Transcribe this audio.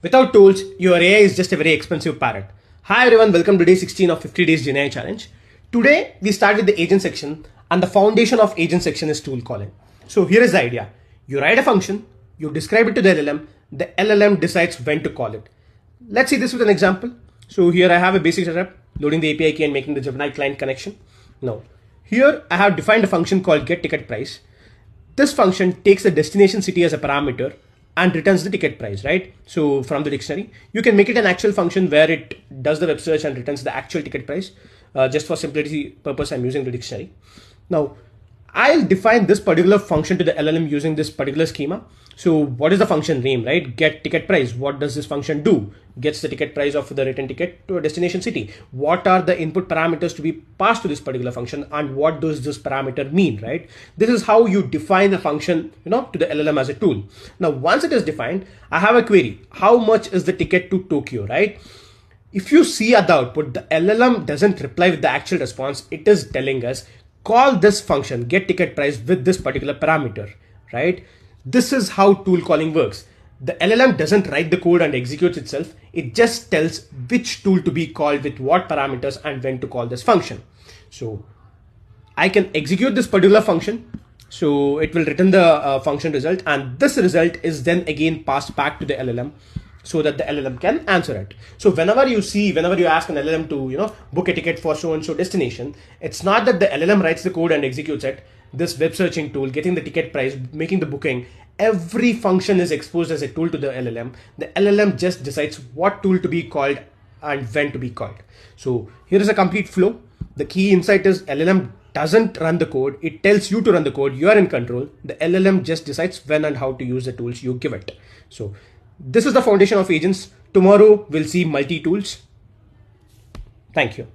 Without tools, your AI is just a very expensive parrot. Hi everyone, welcome to day 16 of 50 days GenAI challenge. Today, we start with the agent section, and the foundation of agent section is tool calling. So here is the idea. You write a function, you describe it to the LLM decides when to call it. Let's see this with an example. So here I have a basic setup, loading the API key and making the Gemini client connection. Now, here I have defined a function called getTicketPrice. This function takes the destination city as a parameter and returns the ticket price, right? So from the dictionary, you can make it an actual function where it does the web search and returns the actual ticket price. Just for simplicity purpose, I'm using the dictionary. Now, I'll define this particular function to the LLM using this particular schema. So what is the function name, right? Get ticket price. What does this function do? Gets the ticket price of the written ticket to a destination city. What are the input parameters to be passed to this particular function, and what does this parameter mean, right? This is how you define the function, to the LLM as a tool. Now, once it is defined, I have a query. How much is the ticket to Tokyo, right? If you see at the output, the LLM doesn't reply with the actual response. It is telling us, call this function, get ticket price with this particular parameter, right? This is how tool calling works. The LLM doesn't write the code and executes itself. It just tells which tool to be called with what parameters and when to call this function. So I can execute this particular function. So it will return the function result, and this result is then again passed back to the LLM so that the LLM can answer it. So whenever you ask an LLM to, book a ticket for so-and-so destination, it's not that the LLM writes the code and executes it. This web searching tool, getting the ticket price, making the booking, every function is exposed as a tool to the LLM. The LLM just decides what tool to be called and when to be called. So here is a complete flow. The key insight is LLM doesn't run the code. It tells you to run the code. You are in control. The LLM just decides when and how to use the tools you give it. So this is the foundation of agents. Tomorrow we'll see multi-tools. Thank you.